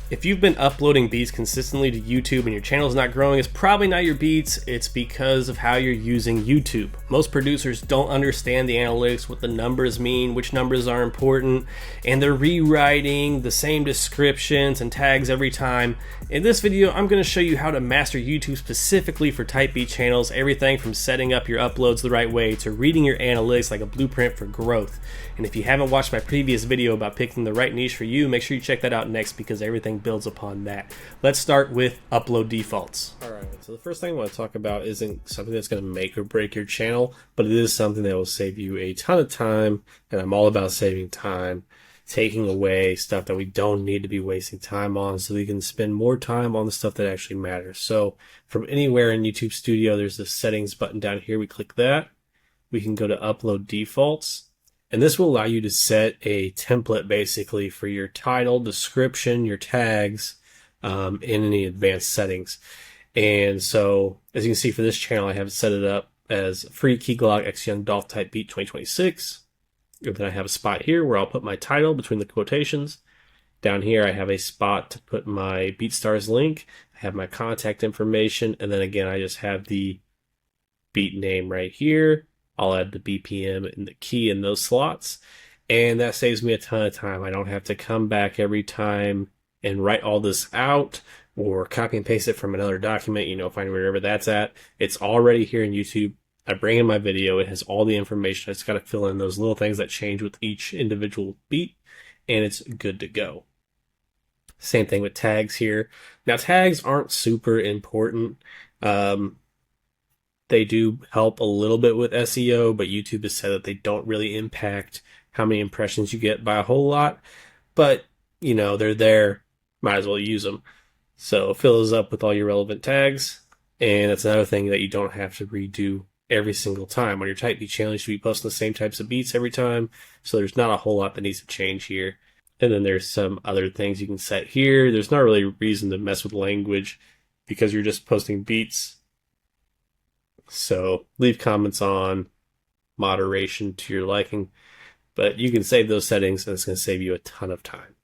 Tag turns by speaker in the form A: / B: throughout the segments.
A: If you've been uploading beats consistently to YouTube and your channel is not growing, it's probably not your beats, it's because of how you're using YouTube. Most producers don't understand the analytics, what the numbers mean, which numbers are important, and they're rewriting the same descriptions and tags every time. In this video, I'm going to show you how to master YouTube specifically for type beat channels, everything from setting up your uploads the right way to reading your analytics like a blueprint for growth. And if you haven't watched my previous video about picking the right niche for you, make sure you check that out next because everything builds upon that. Let's start with upload defaults. Alright, so the first thing I want to talk about isn't something that's going to make or break your channel, but it is something that will save you a ton of time, and I'm all about saving time, taking away stuff that we don't need to be wasting time on so we can spend more time on the stuff that actually matters. So from anywhere in YouTube Studio, there's the settings button down here. We click that. We can go to upload defaults. And this will allow you to set a template basically for your title, description, your tags, in any advanced settings. And so as you can see for this channel, I have set it up as free Key Glock X Young Dolph type beat 2026. And then I have a spot here where I'll put my title between the quotations. Down here I have a spot to put my BeatStars link. I have my contact information, and then again I just have the beat name right here. I'll add the BPM and the key in those slots, and that saves me a ton of time. I don't have to come back every time and write all this out or copy and paste it from another document, find wherever that's at. It's already here in YouTube. I bring in my video, it has all the information. I just got to fill in those little things that change with each individual beat, and it's good to go. Same thing with tags here. Now, tags aren't super important. They do help a little bit with SEO, but YouTube has said that they don't really impact how many impressions you get by a whole lot. But, they're there. Might as well use them. So fill those up with all your relevant tags. And that's another thing that you don't have to redo every single time. On your type beat channel, you should be posting the same types of beats every time. So there's not a whole lot that needs to change here. And then there's some other things you can set here. There's not really a reason to mess with language because you're just posting beats. So leave comments on moderation to your liking, but you can save those settings and it's going to save you a ton of time.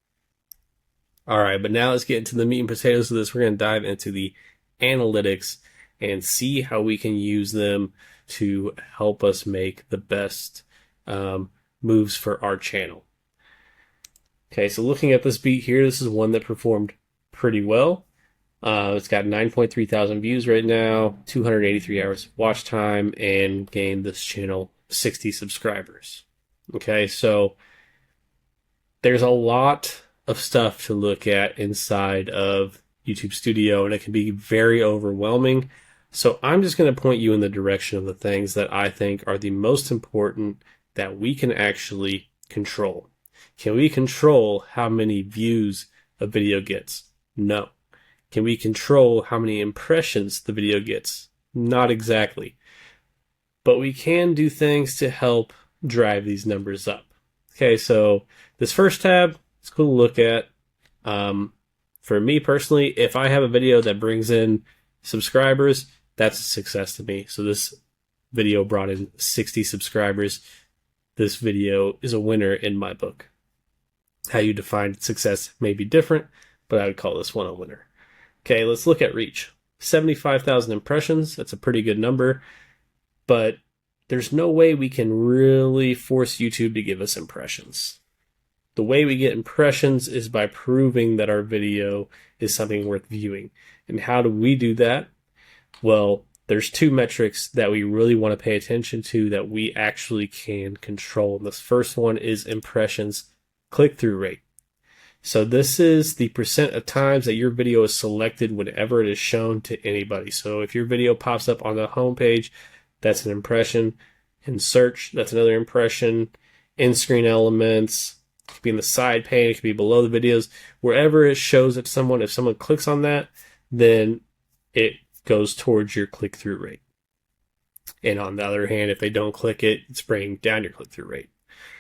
A: All right, but now let's get into the meat and potatoes of this. We're going to dive into the analytics and see how we can use them to help us make the best moves for our channel. Okay, so looking at this beat here, this is one that performed pretty well. It's got 9.3 thousand views right now, 283 hours watch time, and gained this channel 60 subscribers. Okay, so there's a lot of stuff to look at inside of YouTube Studio, and it can be very overwhelming. So I'm just going to point you in the direction of the things that I think are the most important that we can actually control. Can we control how many views a video gets? No. Can we control how many impressions the video gets? Not exactly. But we can do things to help drive these numbers up. Okay, so this first tab is cool to look at. For me personally, if I have a video that brings in subscribers, that's a success to me. So this video brought in 60 subscribers. This video is a winner in my book. How you define success may be different, but I would call this one a winner. Okay, let's look at reach. 75,000 impressions, that's a pretty good number, but there's no way we can really force YouTube to give us impressions. The way we get impressions is by proving that our video is something worth viewing. And how do we do that? Well, there's two metrics that we really want to pay attention to that we actually can control. And this first one is impressions click-through rate. So this is the percent of times that your video is selected whenever it is shown to anybody. So if your video pops up on the homepage, that's an impression. In search, that's another impression. In-screen elements, it could be in the side pane, it could be below the videos. Wherever it shows it to someone, if someone clicks on that, then it goes towards your click-through rate. And on the other hand, if they don't click it, it's bringing down your click-through rate.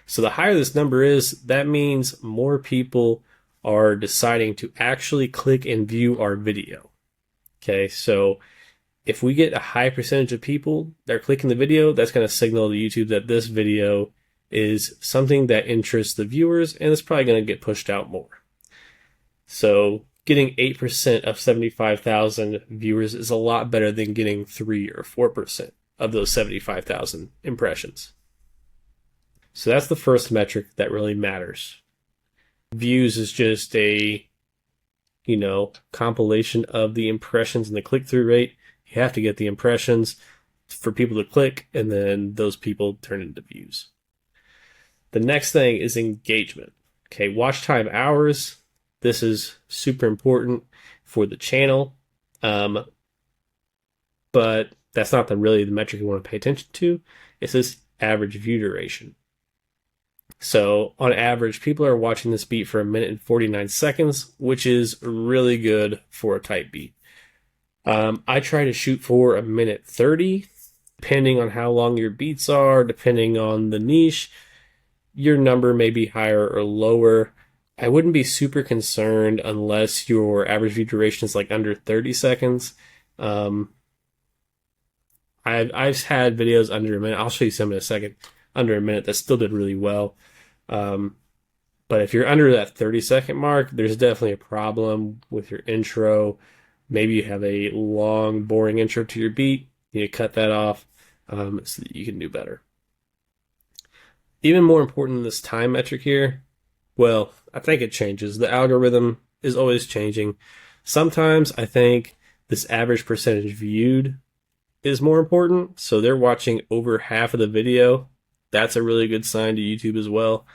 A: So the higher this number is, that means more people are deciding to actually click and view our video. Okay, so if we get a high percentage of people that are clicking the video, that's going to signal to YouTube that this video is something that interests the viewers, and it's probably going to get pushed out more. So getting 8% of 75,000 viewers is a lot better than getting 3 or 4% of those 75,000 impressions. So that's the first metric that really matters. Views is just a, compilation of the impressions and the click-through rate. You have to get the impressions for people to click, and then those people turn into views. The next thing is engagement. Okay, watch time hours. This is super important for the channel, but that's not really the metric you want to pay attention to. It's this average view duration. So on average, people are watching this beat for 1 minute and 49 seconds, which is really good for a tight beat. I try to shoot for 1 minute 30, depending on how long your beats are, depending on the niche. Your number may be higher or lower. I wouldn't be super concerned unless your average view duration is like under 30 seconds. I've had videos under 1 minute. I'll show you some in a second. Under 1 minute that still did really well. But if you're under that 30-second mark, there's definitely a problem with your intro. Maybe you have a long, boring intro to your beat. You need to cut that off so that you can do better. Even more important than this time metric here, well, I think it changes. The algorithm is always changing. Sometimes I think this average percentage viewed is more important. So they're watching over half of the video. That's a really good sign to YouTube as well.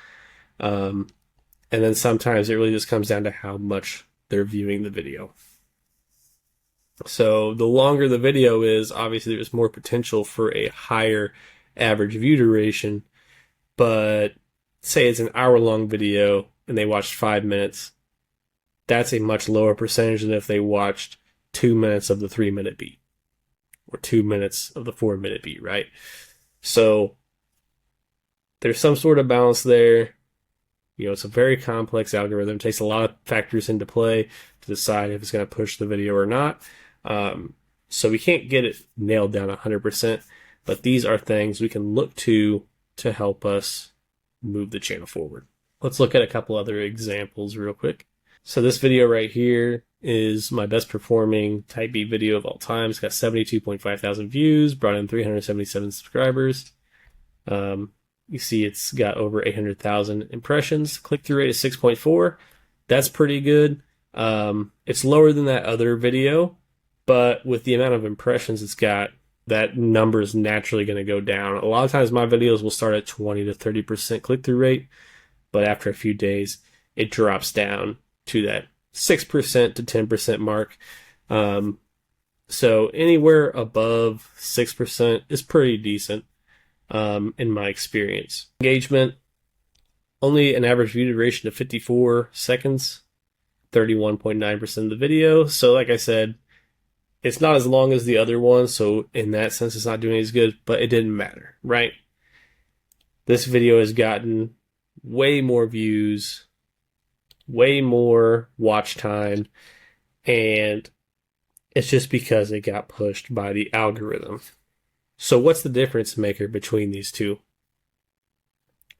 A: And then sometimes it really just comes down to how much they're viewing the video. So the longer the video is, obviously there's more potential for a higher average view duration. But say it's an hour-long video and they watched 5 minutes, that's a much lower percentage than if they watched 2 minutes of the 3-minute beat or 2 minutes of the 4-minute beat, right? So there's some sort of balance there. It's a very complex algorithm. It takes a lot of factors into play to decide if it's going to push the video or not. So we can't get it nailed down 100%, but these are things we can look to help us move the channel forward. Let's look at a couple other examples real quick. So this video right here is my best performing type beat video of all time. It's got 72.5 thousand views, brought in 377 subscribers. You see it's got over 800,000 impressions. Click-through rate is 6.4. That's pretty good. It's lower than that other video, but with the amount of impressions it's got, that number is naturally going to go down. A lot of times my videos will start at 20 to 30% click-through rate, but after a few days, it drops down to that 6% to 10% mark. So anywhere above 6% is pretty decent in my experience. Engagement, only an average view duration of 54 seconds, 31.9% of the video. So like I said, it's not as long as the other one, so in that sense it's not doing as good, but it didn't matter, right? This video has gotten way more views, way more watch time, and it's just because it got pushed by the algorithm. So what's the difference maker between these two?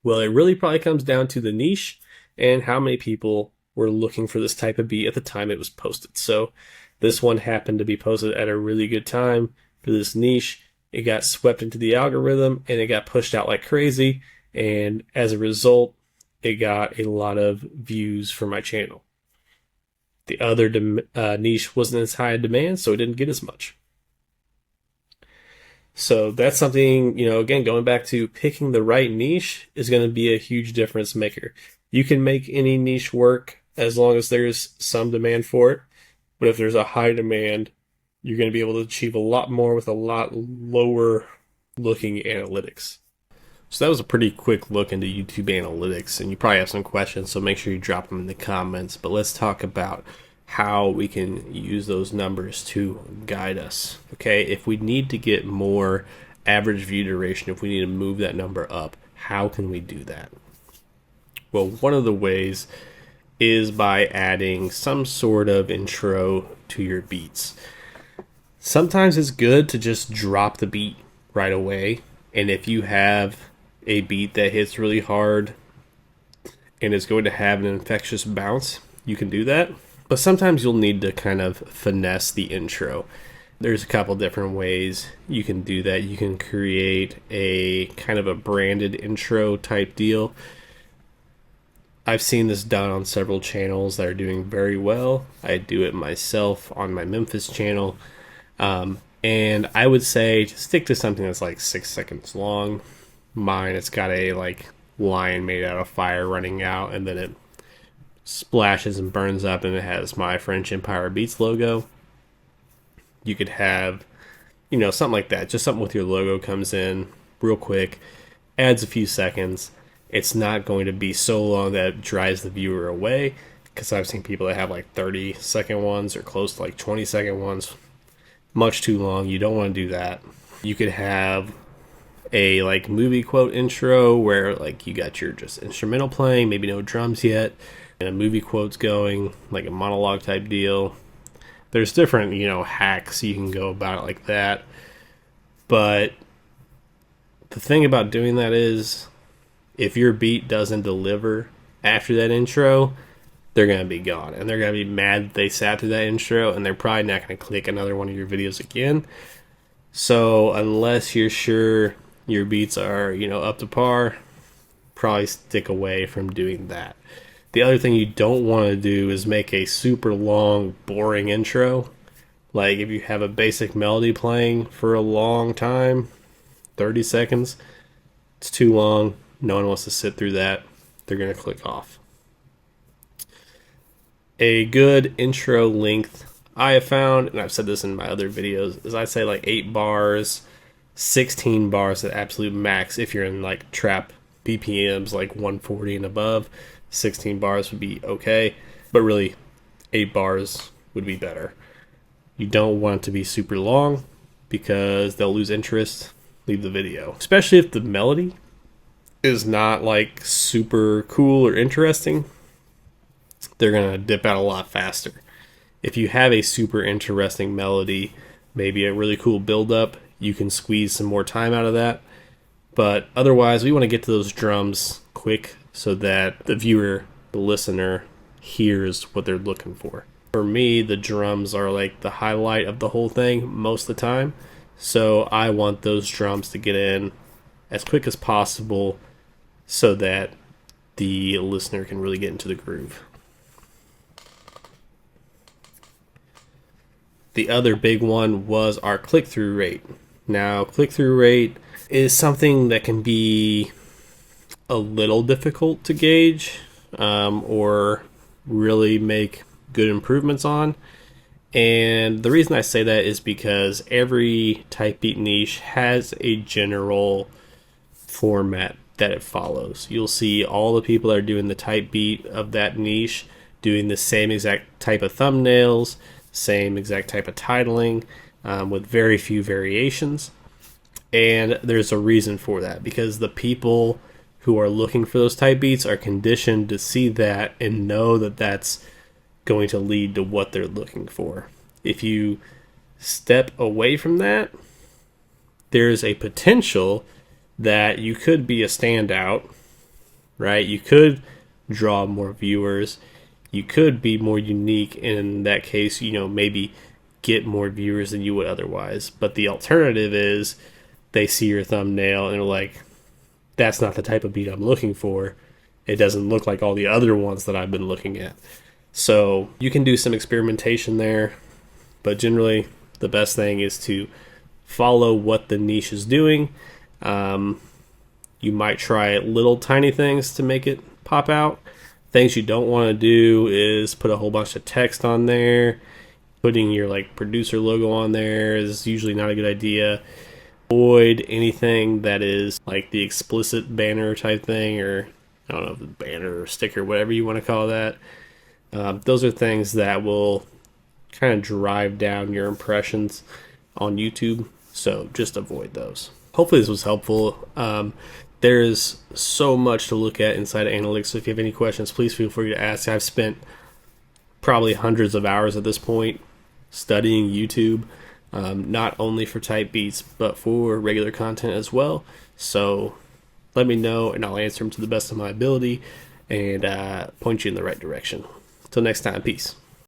A: Well, it really probably comes down to the niche and how many people were looking for this type of beat at the time it was posted. So this one happened to be posted at a really good time for this niche. It got swept into the algorithm and it got pushed out like crazy. And as a result, it got a lot of views for my channel. The other niche wasn't as high in demand, so it didn't get as much. So that's something, again, going back to picking the right niche is going to be a huge difference maker. You can make any niche work as long as there's some demand for it. But if there's a high demand, you're going to be able to achieve a lot more with a lot lower looking analytics. So that was a pretty quick look into YouTube analytics, and you probably have some questions, so make sure you drop them in the comments. But let's talk about how we can use those numbers to guide us. Okay, if we need to get more average view duration, if we need to move that number up, how can we do that? Well, one of the ways is by adding some sort of intro to your beats. Sometimes it's good to just drop the beat right away, and if you have a beat that hits really hard and is going to have an infectious bounce, you can do that. But sometimes you'll need to kind of finesse the intro. There's a couple different ways you can do that. You can create a kind of a branded intro type deal. I've seen this done on several channels that are doing very well. I do it myself on my Memphis channel. And I would say just stick to something that's like 6 seconds long. Mine, it's got a like lion made out of fire running out, and then it splashes and burns up, and it has my French Empire Beats logo. You could have, something like that. Just something with your logo comes in real quick, adds a few seconds. It's not going to be so long that it drives the viewer away, because I've seen people that have like 30-second ones or close to like 20-second ones. Much too long. You don't want to do that. You could have a like movie quote intro where like you got your just instrumental playing, maybe no drums yet, and a movie quote's going, like a monologue type deal. There's different, hacks you can go about it like that. But the thing about doing that is, if your beat doesn't deliver after that intro, they're going to be gone. And they're going to be mad that they sat through that intro, and they're probably not going to click another one of your videos again. So unless you're sure your beats are, up to par, probably stick away from doing that. The other thing you don't want to do is make a super long, boring intro. Like if you have a basic melody playing for a long time, 30 seconds, it's too long. No one wants to sit through that. They're going to click off. A good intro length I have found, and I've said this in my other videos, is I'd say like 8 bars, 16 bars at absolute max. If you're in like trap BPMs like 140 and above, 16 bars would be okay, but really 8 bars would be better. You don't want it to be super long because they'll lose interest, leave the video. Especially if the melody is not like super cool or interesting, they're gonna dip out a lot faster. If you have a super interesting melody, maybe a really cool build up, you can squeeze some more time out of that. But otherwise, we want to get to those drums quick so that the viewer, the listener, hears what they're looking for. For me, the drums are like the highlight of the whole thing most of the time. So I want those drums to get in as quick as possible so that the listener can really get into the groove. The other big one was our click-through rate. Now, click-through rate is something that can be a little difficult to gauge or really make good improvements on. And the reason I say that is because every type beat niche has a general format that it follows. You'll see all the people that are doing the type beat of that niche doing the same exact type of thumbnails, same exact type of titling, with very few variations. And there's a reason for that, because the people who are looking for those type beats are conditioned to see that and know that that's going to lead to what they're looking for. If you step away from that, there's a potential that you could be a standout, right? You could draw more viewers. You could be more unique, and in that case, maybe get more viewers than you would otherwise. But the alternative is they see your thumbnail and they're like, that's not the type of beat I'm looking for. It doesn't look like all the other ones that I've been looking at. So you can do some experimentation there, but generally the best thing is to follow what the niche is doing. You might try little tiny things to make it pop out. Things you don't want to do is put a whole bunch of text on there. Putting your like producer logo on there is usually not a good idea. Avoid anything that is like the explicit banner type thing, or I don't know, the banner or sticker, whatever you want to call that. Those are things that will kind of drive down your impressions on YouTube. So just avoid those. Hopefully this was helpful. There's so much to look at inside of analytics. So if you have any questions, please feel free to ask. I've spent probably hundreds of hours at this point studying YouTube, not only for type beats, but for regular content as well. So let me know and I'll answer them to the best of my ability and point you in the right direction. Until next time, peace.